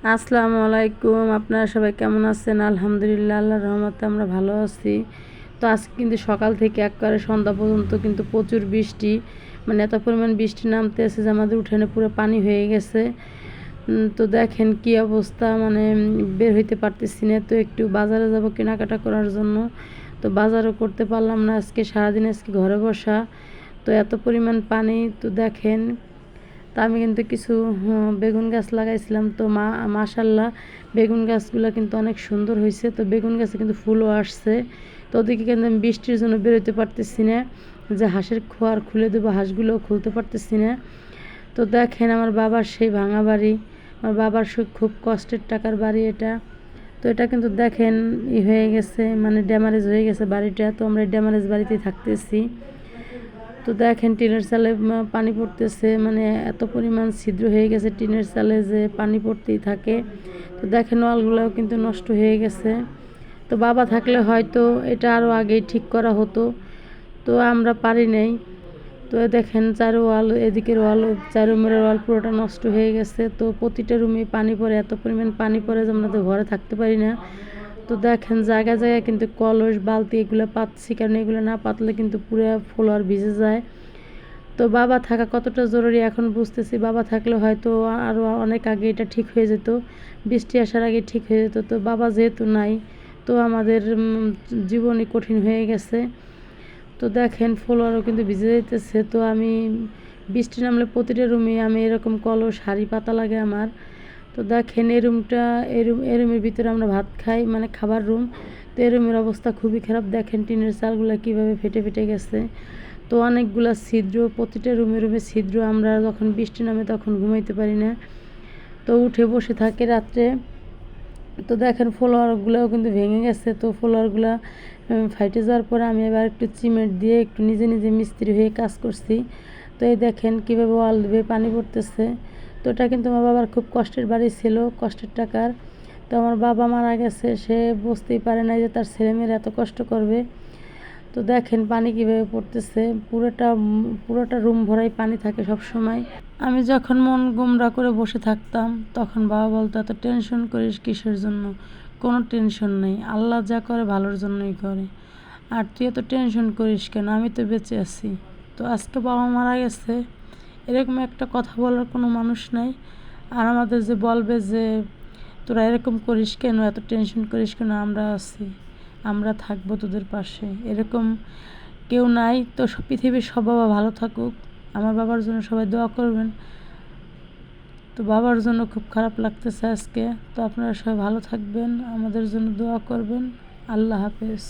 আসসালামু আলাইকুম। আপনারা সবাই কেমন আছেন? আলহামদুলিল্লাহ, আল্লাহর রহমতে আমরা ভালো আছি। তো আজকে কিন্তু সকাল থেকে একবারে সন্ধ্যা পর্যন্ত কিন্তু প্রচুর বৃষ্টি, মানে এত পরিমাণ বৃষ্টি নামতেছে যে আমাদের উঠানে পুরো পানি হয়ে গেছে। তো দেখেন কি অবস্থা, মানে বের হইতে পারতেছি না। তো একটু বাজারে যাব কেনাকাটা করার জন্য, তো বাজারও করতে পারলাম না আজকে, সারাদিন আজকে ঘরে বসা। তো এত পরিমাণ পানি, তো দেখেন। তা আমি কিন্তু কিছু বেগুন গাছ লাগাইছিলাম, তো মাশাল্লাহ বেগুন গাছগুলো কিন্তু অনেক সুন্দর হয়েছে। তো বেগুন গাছে কিন্তু ফুলও আসছে। তো ওদিকে কিন্তু আমি বৃষ্টির জন্য বেরোতে পারতেছি না, যে হাঁসের খোয়ার খুলে দেবো, হাঁসগুলোও খুলতে পারতেছি না। তো দেখেন আমার বাবার সেই ভাঙা বাড়ি, আমার বাবার খুব কষ্টের টাকার বাড়ি এটা। তো এটা কিন্তু দেখেন হয়ে গেছে, মানে ড্যামারেজ হয়ে গেছে বাড়িটা। তো আমরা এই ড্যামারেজ বাড়িতেই থাকতেছি। তো দেখেন টিনের চালে পানি পড়তেছে, মানে এত পরিমাণ ছিদ্র হয়ে গেছে টিনের চালে যে পানি পড়তেই থাকে। তো দেখেন ওয়ালগুলোও কিন্তু নষ্ট হয়ে গেছে। তো বাবা থাকলে হয়তো এটা আরও আগেই ঠিক করা হতো, তো আমরা পারি নাই। তো দেখেন চারো ওয়াল, এদিকের ওয়াল, চার রুমের ওয়াল পুরোটা নষ্ট হয়ে গেছে। তো প্রতিটা রুমে পানি পড়ে, এত পরিমাণ পানি পড়ে যে আমরা তো ঘরে থাকতে পারি না। তো দেখেন জায়গায় জায়গায় কিন্তু কলস বালতি এগুলো পাচ্ছি, কারণ এগুলো না পাতলে কিন্তু পুরো ফ্লোর ভিজে যায়। তো বাবা থাকা কতটা জরুরি এখন বুঝতেছি। বাবা থাকলে হয়তো আরও অনেক আগে এটা ঠিক হয়ে যেত, বৃষ্টি আসার আগে ঠিক হয়ে যেত। তো বাবা যেহেতু নাই, তো আমাদের জীবনই কঠিন হয়ে গেছে। তো দেখেন ফ্লোরও কিন্তু ভিজে যেতেছে। তো আমি বৃষ্টি নামলে প্রতিটা রুমে আমি এরকম কলস হাঁড়ি পাতা লাগে আমার। তো দেখেন এই রুমটা, এই রুমের ভিতরে আমরা ভাত খাই, মানে খাবার রুম। তো এই রুমের অবস্থা খুবই খারাপ। দেখেন টিনের চালগুলো কীভাবে ফেটে ফেটে গেছে। তো অনেকগুলা ছিদ্র, প্রতিটা রুমে রুমে ছিদ্র। আমরা যখন বৃষ্টি নামে তখন ঘুমাইতে পারি না, তো উঠে বসে থাকে রাত্রে। তো দেখেন ফ্লোরগুলোও কিন্তু ভেঙে গেছে। তো ফ্লোরগুলো ফাইটে যাওয়ার পরে আমি এবার একটু সিমেন্ট দিয়ে একটু নিজে নিজে মিস্ত্রি হয়ে কাজ করছি। তো এই দেখেন কীভাবে ওয়াল দিয়ে পানি পড়তেছে। তো এটা কিন্তু আমার বাবার খুব কষ্টের বাড়ি ছিল, কষ্টের টাকার। তো আমার বাবা মারা গেছে, সে বুঝতেই পারে না যে তার ছেলেমেয়েরা এত কষ্ট করবে। তো দেখেন পানি কীভাবে পড়তেছে, পুরোটা রুম ভরাই পানি থাকে সব সময়। আমি যখন মন গুমরা করে বসে থাকতাম, তখন বাবা বলতো এত টেনশন করিস কিসের জন্য? কোনো টেনশন নেই, আল্লাহ যা করে ভালোর জন্যই করে। আর তুই এত টেনশন করিস কেন? আমি তো বেঁচে আছি। তো আজকে বাবা মারা গেছে, এরকম একটা কথা বলার কোনো মানুষ নাই। আর আমাদের যে বলবে যে তোরা এরকম করিস কেন, এত টেনশন করিস কেন, আমরা আছি, আমরা থাকবো তোদের পাশে, এরকম কেউ নাই। তো পৃথিবীর সব বাবা ভালো থাকুক, আমার বাবার জন্য সবাই দোয়া করবেন। তো বাবার জন্য খুব খারাপ লাগতেছে আজকে। তো আপনারা সবাই ভালো থাকবেন, আমাদের জন্য দোয়া করবেন। আল্লাহ হাফেজ।